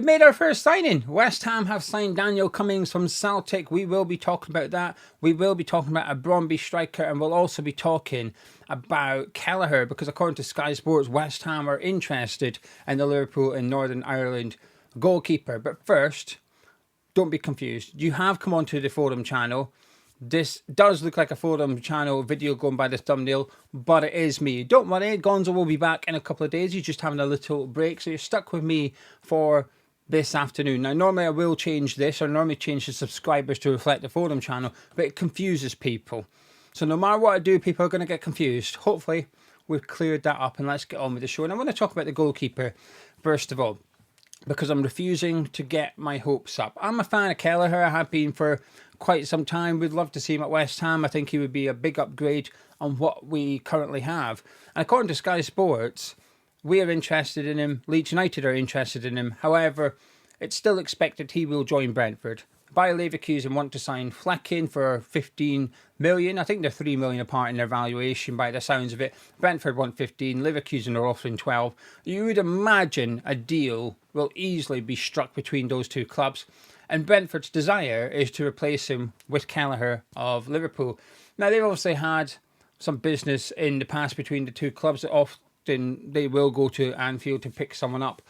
made our first signing. West Ham have signed Daniel Cummings from Celtic. We will be talking about that. We will be talking about a Bromby striker, and we'll also be talking about Kelleher, because according to Sky Sports, West Ham are interested in the Liverpool and Northern Ireland goalkeeper. But first, don't be confused. You have come onto the Forum channel. This does look like a Forum channel video going by the thumbnail, but it is me. Don't worry, Gonzo will be back in a couple of days. He's just having a little break, so you're stuck with me for this afternoon. Now, normally I will change this, or normally change the subscribers to reflect the Forum channel, but it confuses people. So no matter what I do, people are going to get confused. Hopefully, we've cleared that up, and let's get on with the show. And I want to talk about the goalkeeper, first of all, because I'm refusing to get my hopes up. I'm a fan of Kelleher. I have been for quite some time. We'd love to see him at West Ham. I think he would be a big upgrade on what we currently have. And according to Sky Sports, we are interested in him. Leeds United are interested in him. However, it's still expected he will join Brentford. Bayer Leverkusen want to sign Flecken for 15 million. I think they're 3 million apart in their valuation by the sounds of it. Brentford want 15. Leverkusen are offering 12. You would imagine a deal will easily be struck between those two clubs. And Brentford's desire is to replace him with Kelleher of Liverpool. Now, they've obviously had some business in the past between the two clubs. Often they will go to Anfield to pick someone up.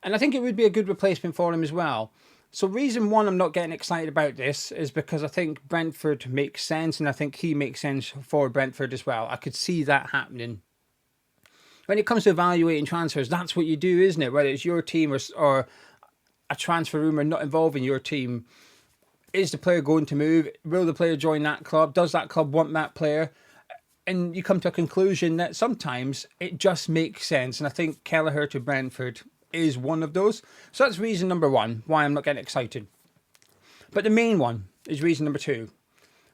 And I think it would be a good replacement for him as well. So reason one I'm not getting excited about this is because I think Brentford makes sense, and I think he makes sense for Brentford as well. I could see that happening. When it comes to evaluating transfers, that's what you do, isn't it? Whether it's your team or a transfer rumour not involving your team. Is the player going to move? Will the player join that club? Does that club want that player? And you come to a conclusion that sometimes it just makes sense. And I think Kelleher to Brentford is one of those. So that's reason number one, why I'm not getting excited. But the main one is reason number two,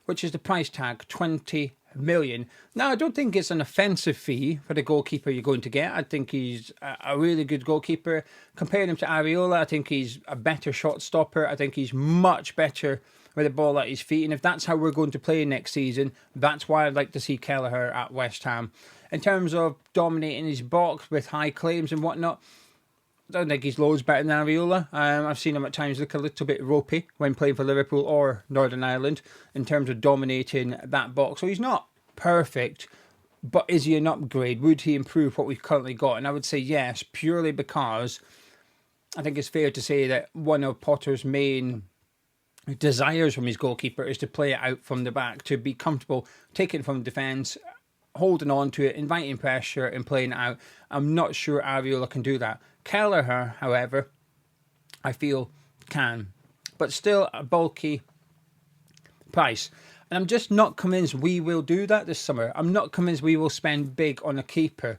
which is the price tag, 20 million. Now, I don't think it's an offensive fee for the goalkeeper you're going to get. I think he's a really good goalkeeper. Comparing him to Areola, I think he's a better shot stopper. I think he's much better with the ball at his feet. And if that's how we're going to play next season, that's why I'd like to see Kelleher at West Ham. In terms of dominating his box with high claims and whatnot, I don't think he's loads better than Areola. I've seen him at times look a little bit ropey when playing for Liverpool or Northern Ireland in terms of dominating that box. So he's not perfect, but is he an upgrade? Would he improve what we've currently got? And I would say yes, purely because I think it's fair to say that one of Potter's main desires from his goalkeeper is to play it out from the back, to be comfortable taking it from defence, holding on to it, inviting pressure and playing it out. I'm not sure Areola can do that. Kelleher, however, I feel can, but still a bulky price. And I'm just not convinced we will do that this summer. I'm not convinced we will spend big on a keeper.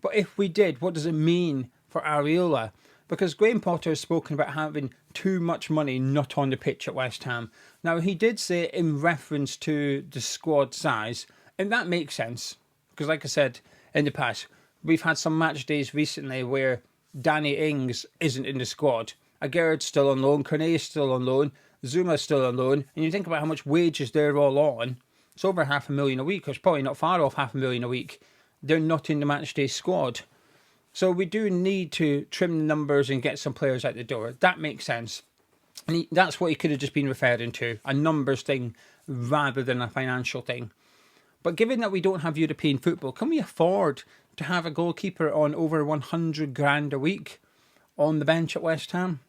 But if we did, what does it mean for Areola? Because Graham Potter has spoken about having too much money not on the pitch at West Ham. Now, he did say it in reference to the squad size, and that makes sense. Because like I said in the past, we've had some match days recently where Danny Ings isn't in the squad. Aguerd's still on loan, Cornet's still on loan, Zuma's still on loan, and you think about how much wages they're all on, it's over $500,000 a week, or it's probably not far off $500,000 a week. They're not in the matchday squad. So we do need to trim the numbers and get some players out the door. That makes sense. And that's what he could have just been referring to, a numbers thing rather than a financial thing. But given that we don't have European football, can we afford to have a goalkeeper on over 100 grand a week on the bench at West Ham?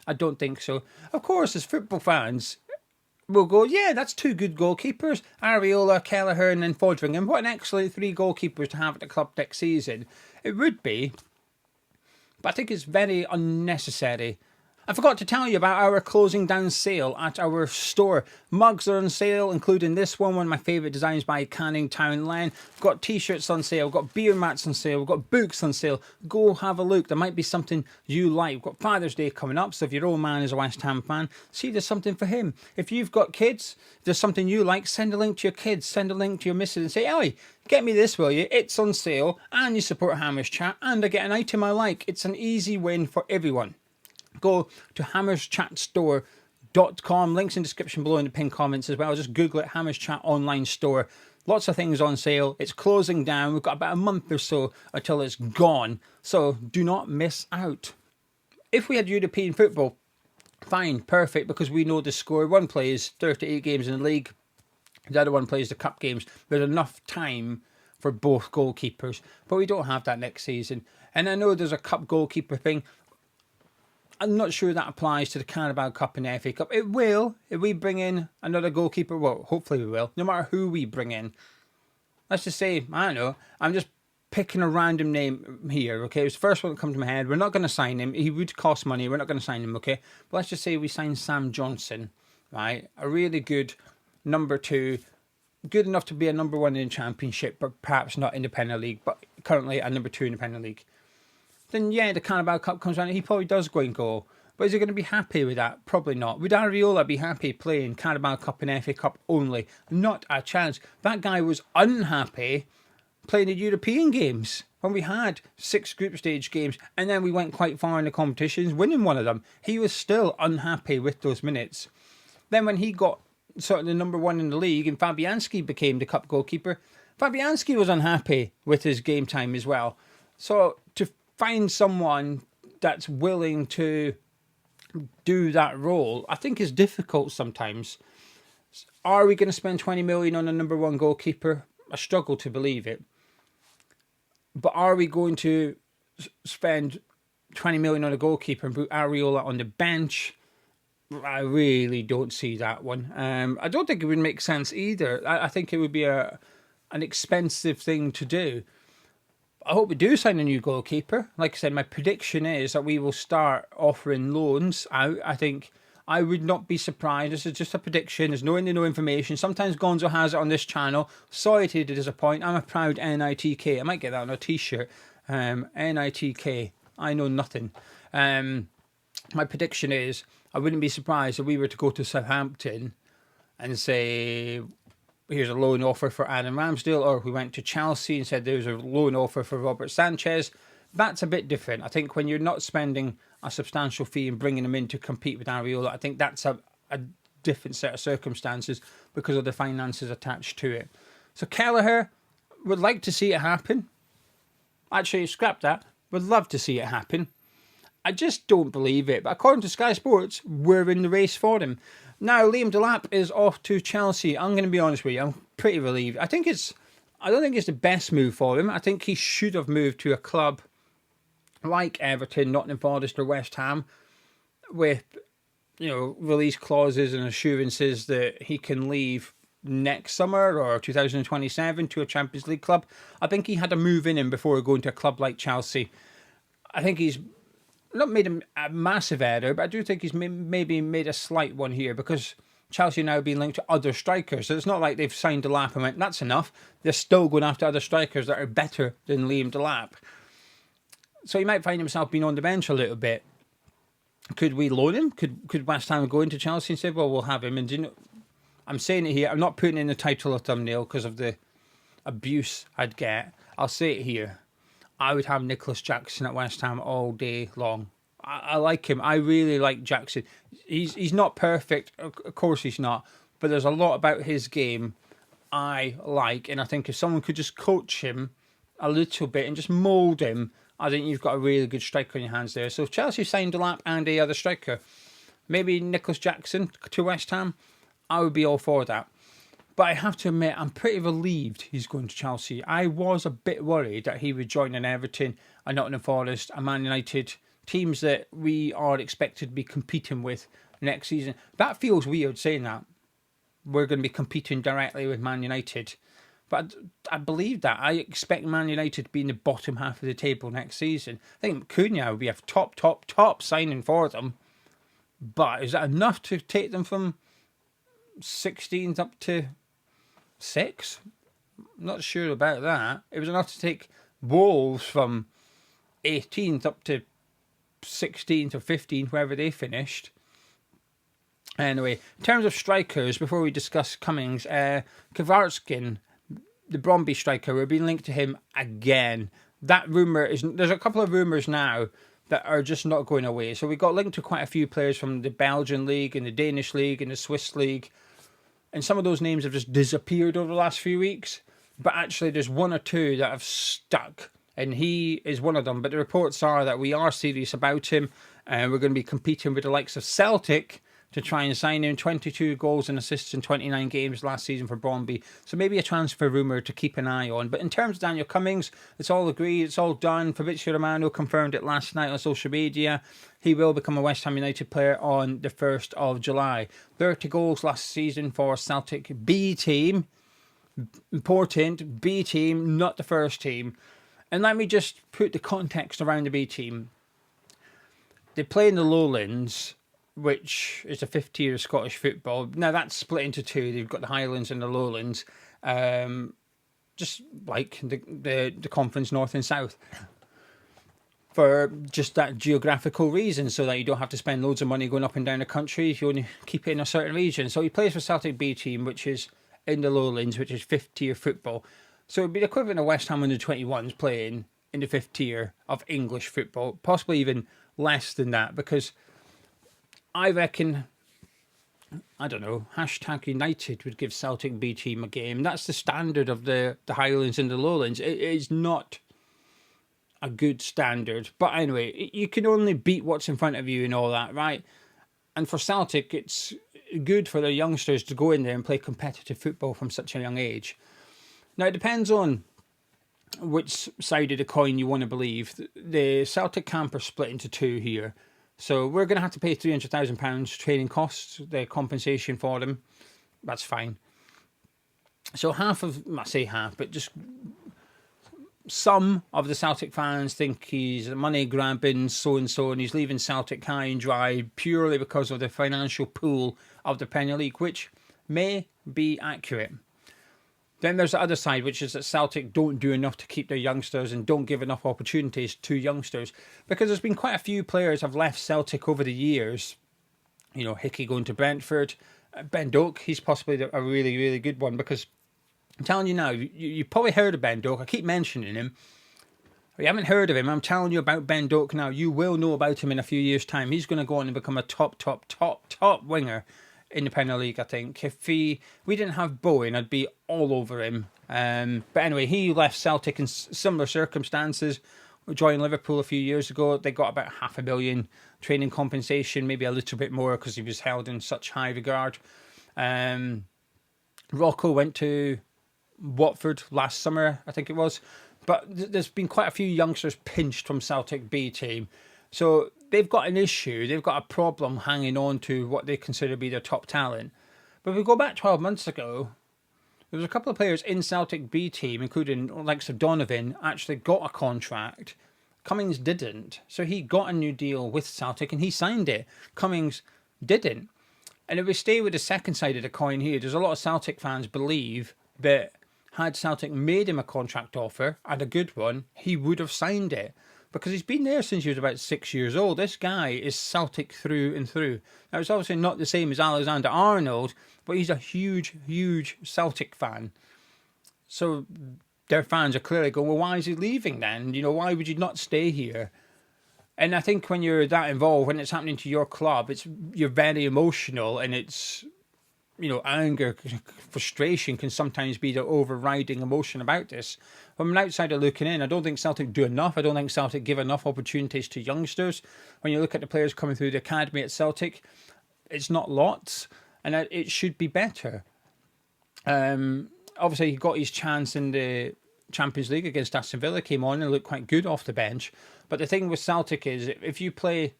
I don't think so. Of course, as football fans, we'll go, yeah, that's two good goalkeepers. Areola, Kelleher and then Foderingham. What an excellent three goalkeepers to have at the club next season. It would be, but I think it's very unnecessary. I forgot to tell you about our closing down sale at our store. Mugs are on sale, including this one of my favourite designs by Canning Town Len. We've got t-shirts on sale, we've got beer mats on sale, we've got books on sale. Go have a look, there might be something you like. We've got Father's Day coming up, so if your old man is a West Ham fan, see there's something for him. If you've got kids, if there's something you like, send a link to your kids, send a link to your missus and say, Ellie, get me this, will you? It's on sale, and you support Hammers Chat, and I get an item I like. It's an easy win for everyone. Go to hammerschatstore.com. Links in the description below in the pinned comments as well. Just Google it, Hammers Chat Online Store. Lots of things on sale. It's closing down. We've got about a month or so until it's gone. So do not miss out. if we had European football, fine, perfect, because we know the score. One plays 38 games in the league, the other one plays the cup games. There's enough time for both goalkeepers, but we don't have that next season. And I know there's a cup goalkeeper thing. I'm not sure that applies to the Carabao Cup and the FA Cup. It will, if we bring in another goalkeeper. Well, hopefully we will, no matter who we bring in. Let's just say, I don't know, I'm just picking a random name here, okay? It was the first one that comes to my head. We're not going to sign him. He would cost money. We're not going to sign him, okay? But let's just say we sign Sam Johnson, right? A really good number 2, good enough to be a number 1 in the Championship, but perhaps not in the Premier League, but currently a number 2 in the Premier League. Then, yeah, the Carabao Cup comes around and he probably does go and goal. But is he going to be happy with that? Probably not. Would Areola be happy playing Carabao Cup and FA Cup only? Not a chance. That guy was unhappy playing the European games when we had 6 group stage games and then we went quite far in the competitions, winning one of them. He was still unhappy with those minutes. Then when he got sort of the number 1 in the league and Fabianski became the cup goalkeeper, Fabianski was unhappy with his game time as well. So to find someone that's willing to do that role, I think is difficult sometimes. Are we going to spend 20 million on a number 1 goalkeeper? I struggle to believe it. But are we going to spend 20 million on a goalkeeper and put Areola on the bench? I really don't see that one. I don't think it would make sense either. I think it would be an expensive thing to do. I hope we do sign a new goalkeeper. Like I said, my prediction is that we will start offering loans out. I think I would not be surprised. This is just a prediction. There's no information. Sometimes Gonzo has it on this channel. Sorry to disappoint. I'm a proud NITK. I might get that on a t-shirt. NITK. I know nothing. My prediction is I wouldn't be surprised if we were to go to Southampton and say, here's a loan offer for Adam Ramsdale, or if we went to Chelsea and said there's a loan offer for Robert Sanchez. That's a bit different. I think when you're not spending a substantial fee and bringing him in to compete with Areola, I think that's a different set of circumstances because of the finances attached to it. So Kelleher, would like to see it happen. Actually, scrap that. Would love to see it happen. I just don't believe it. But according to Sky Sports, we're in the race for him. Now, Liam Delap is off to Chelsea. I'm going to be honest with you. I'm pretty relieved. I don't think it's the best move for him. I think he should have moved to a club like Everton, Nottingham Forest or West Ham with, release clauses and assurances that he can leave next summer or 2027 to a Champions League club. I think he had a move in him before going to a club like Chelsea. I think he's not made a massive error, but I do think he's maybe made a slight one here because Chelsea are now being linked to other strikers. So it's not like they've signed Delap and went, that's enough. They're still going after other strikers that are better than Liam Delap. So he might find himself being on the bench a little bit. Could we loan him? Could West Ham go into Chelsea and say, well, we'll have him? And I'm saying it here. I'm not putting in the title or thumbnail because of the abuse I'd get. I'll say it here. I would have Nicholas Jackson at West Ham all day long. I like him. I really like Jackson. He's not perfect. Of course he's not. But there's a lot about his game I like. And I think if someone could just coach him a little bit and just mould him, I think you've got a really good striker on your hands there. So if Chelsea signed Delap and a other striker, maybe Nicholas Jackson to West Ham, I would be all for that. But I have to admit, I'm pretty relieved he's going to Chelsea. I was a bit worried that he would join an Everton, a Nottingham Forest, a Man United, teams that we are expected to be competing with next season. That feels weird saying that. We're going to be competing directly with Man United. But I believe that. I expect Man United to be in the bottom half of the table next season. I think Cunha will be a top signing for them. But is that enough to take them from 16th up to 6? I'm not sure about that. It was enough to take Wolves from 18th up to 16th or 15th, wherever they finished. Anyway, in terms of strikers, before we discuss Cummings, Kvaratskhelia, the Brøndby striker, we're being linked to him again. That rumour is... There's a couple of rumours now that are just not going away. So we got linked to quite a few players from the Belgian league and the Danish league and the Swiss league. And some of those names have just disappeared over the last few weeks. But actually, there's one or two that have stuck. And he is one of them. But the reports are that we are serious about him. And we're going to be competing with the likes of Celtic to try and sign in 22 goals and assists in 29 games last season for Bromby. So maybe a transfer rumour to keep an eye on. But in terms of Daniel Cummings, it's all agreed, it's all done. Fabrizio Romano confirmed it last night on social media. He will become a West Ham United player on the 1st of July. 30 goals last season for Celtic B team. Important, B team, not the first team. And let me just put the context around the B team. They play in the Lowlands, which is the 5th tier of Scottish football. Now that's split into two. They've got the Highlands and the Lowlands, just like the Conference North and South, for just that geographical reason, so that you don't have to spend loads of money going up and down the country if you only keep it in a certain region. So he plays for Celtic B team, which is in the Lowlands, which is 5th tier football. So it'd be the equivalent of West Ham under 21s playing in the 5th tier of English football, possibly even less than that, because I reckon, I don't know, #United would give Celtic B team a game. That's the standard of the Highlands and the Lowlands. It is not a good standard. But anyway, you can only beat what's in front of you and all that, right? And for Celtic, it's good for their youngsters to go in there and play competitive football from such a young age. Now, it depends on which side of the coin you want to believe. The Celtic camp are split into two here. So we're going to have to pay £300,000 training costs, the compensation for them. That's fine. So half of, I say half, but just some of the Celtic fans think he's money grabbing so-and-so and he's leaving Celtic high and dry purely because of the financial pool of the Premier League, which may be accurate. Then there's the other side, which is that Celtic don't do enough to keep their youngsters and don't give enough opportunities to youngsters. Because there's been quite a few players have left Celtic over the years. You know, Hickey going to Brentford. Ben Doak, he's possibly a really, really good one. Because I'm telling you now, you've probably heard of Ben Doak. I keep mentioning him. If you haven't heard of him, I'm telling you about Ben Doak now. You will know about him in a few years' time. He's going to go on and become a top winger in the Premier League, I think. If we didn't have Bowen, I'd be all over him. But anyway, he left Celtic in similar circumstances. Joined Liverpool a few years ago. They got about £500,000 training compensation, maybe a little bit more because he was held in such high regard. Rocco went to Watford last summer, I think it was. But there's been quite a few youngsters pinched from Celtic B team. So they've got an issue, they've got a problem hanging on to what they consider to be their top talent. But if we go back 12 months ago, there was a couple of players in Celtic B team, including likes of Donovan, actually got a contract. Cummings didn't. So he got a new deal with Celtic and he signed it. Cummings didn't. And if we stay with the second side of the coin here, there's a lot of Celtic fans believe that had Celtic made him a contract offer, and a good one, he would have signed it. Because he's been there since he was about 6 years old. This guy is Celtic through and through. Now, it's obviously not the same as Alexander Arnold, but he's a huge, huge Celtic fan. So their fans are clearly going, well, why is he leaving then? You know, why would you not stay here? And I think when you're that involved, when it's happening to your club, you're very emotional, and it's, you know, anger, frustration can sometimes be the overriding emotion about this. From an outsider looking in, I don't think Celtic do enough. I don't think Celtic give enough opportunities to youngsters. When you look at the players coming through the academy at Celtic, it's not lots, and it should be better. Obviously, he got his chance in the Champions League against Aston Villa, came on and looked quite good off the bench. But the thing with Celtic is, if you play,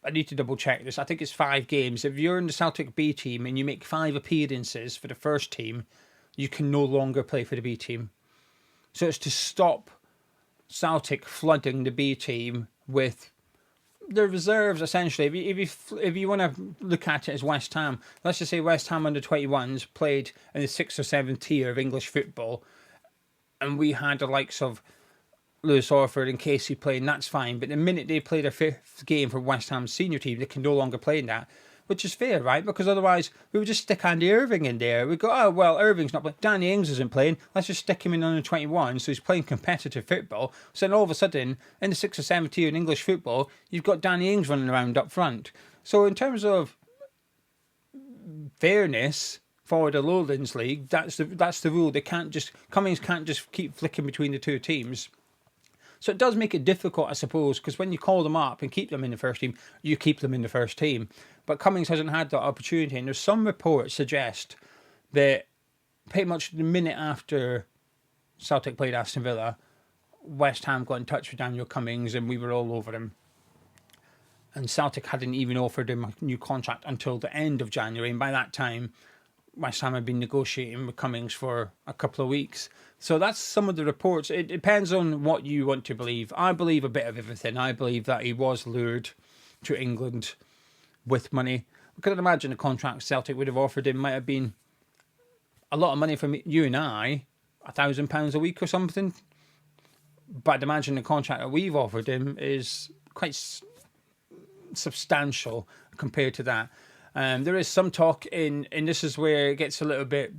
I need to double check this, I think it's 5 games. If you're in the Celtic B team and you make 5 appearances for the first team, you can no longer play for the B team. So it's to stop Celtic flooding the B team with the reserves, essentially. If you want to look at it as West Ham, let's just say West Ham under 21s played in the 6th or 7th tier of English football, and we had the likes of Lewis Orford and Casey playing, that's fine. But the minute they play their 5th game for West Ham's senior team, they can no longer play in that. Which is fair, right? Because otherwise, we would just stick Andy Irving in there. We'd go, oh, well, Irving's not playing. Danny Ings isn't playing. Let's just stick him in under 21, so he's playing competitive football. So then all of a sudden, in the 6th or 7th tier in English football, you've got Danny Ings running around up front. So in terms of fairness for the Lowlands League, that's the rule. Cummings can't just keep flicking between the two teams. So it does make it difficult, I suppose, because when you call them up and keep them in the first team, you keep them in the first team. But Cummings hasn't had that opportunity, and there's some reports suggest that pretty much the minute after Celtic played Aston Villa, West Ham got in touch with Daniel Cummings and we were all over him. And Celtic hadn't even offered him a new contract until the end of January. And by that time, West Ham had been negotiating with Cummings for a couple of weeks. So that's some of the reports. It depends on what you want to believe. I believe a bit of everything. I believe that he was lured to England with money. I could imagine the contract Celtic would have offered him might have been a lot of money from you and I, £1,000 a week or something. But I'd imagine the contract that we've offered him is quite substantial compared to that. There is some talk and this is where it gets a little bit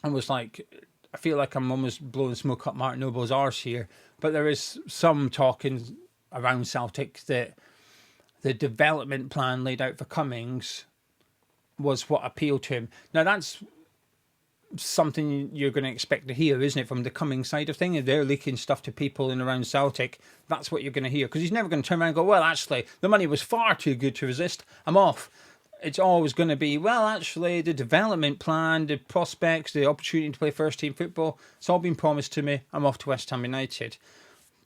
almost like, I feel like I'm almost blowing smoke up Martin Noble's arse here, but there is some talking around Celtic that the development plan laid out for Cummings was what appealed to him. Now that's something you're going to expect to hear, isn't it, from the Cummings side of things? If they're leaking stuff to people in around Celtic, that's what you're going to hear, because he's never going to turn around and go, well, actually, the money was far too good to resist, I'm off. It's always going to be, well, actually, the development plan, the prospects, the opportunity to play first team football, it's all been promised to me, I'm off to West Ham United.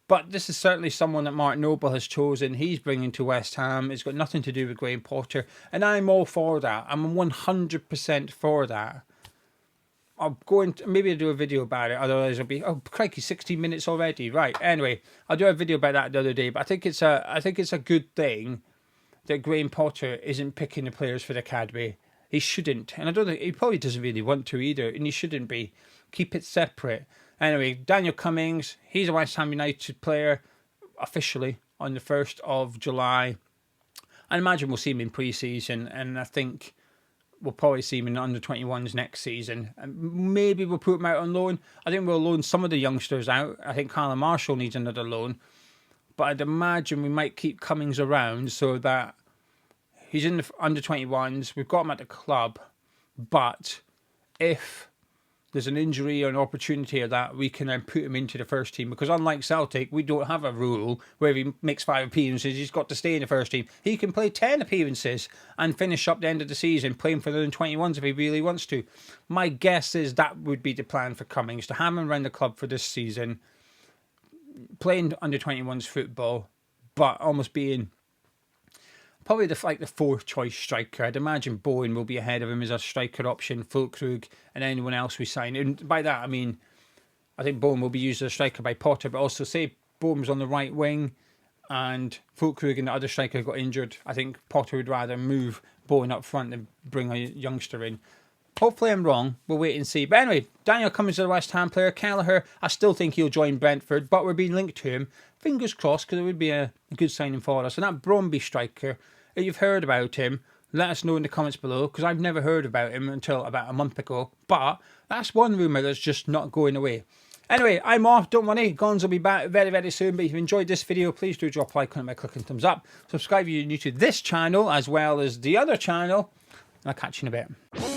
But this is certainly someone that Martin Noble has chosen. He's bringing to West Ham. It's got nothing to do with Graham Potter. And I'm all for that. I'm 100% for that. I'll go into, maybe I'll do a video about it. Otherwise, it'll be, oh, crikey, 16 minutes already. Right. Anyway, I'll do a video about that the other day. But I think it's a good thing that Graham Potter isn't picking the players for the academy. He shouldn't. And I don't think, he probably doesn't really want to either. And he shouldn't be. Keep it separate. Anyway, Daniel Cummings, he's a West Ham United player officially on the 1st of July. I imagine we'll see him in pre-season, and I think we'll probably see him in the under-21s next season. And maybe we'll put him out on loan. I think we'll loan some of the youngsters out. I think Callum Marshall needs another loan. But I'd imagine we might keep Cummings around so that he's in the under-21s. We've got him at the club. But if there's an injury or an opportunity of that, we can then put him into the first team. Because unlike Celtic, we don't have a rule where if he makes 5 appearances, he's got to stay in the first team. He can play 10 appearances and finish up the end of the season playing for the 21s if he really wants to. My guess is that would be the plan for Cummings, to have him around the club for this season, playing under 21s football, but almost being probably the 4th choice striker. I'd imagine Bowen will be ahead of him as a striker option, Fulkrug, and anyone else we sign. And by that, I mean, I think Bowen will be used as a striker by Potter, but also say Bowen was on the right wing and Fulkrug and the other striker got injured. I think Potter would rather move Bowen up front than bring a youngster in. Hopefully I'm wrong. We'll wait and see. But anyway, Daniel Cummings is a West Ham player. Kelleher, I still think he'll join Brentford, but we're being linked to him. Fingers crossed, because it would be a good signing for us. And that Bromby striker, if you've heard about him, let us know in the comments below, because I've never heard about him until about a month ago. But that's one rumour that's just not going away. Anyway, I'm off. Don't worry. Gons will be back very, very soon. But if you enjoyed this video, please do drop a like on it by clicking thumbs up. Subscribe if you're new to this channel as well as the other channel. And I'll catch you in a bit.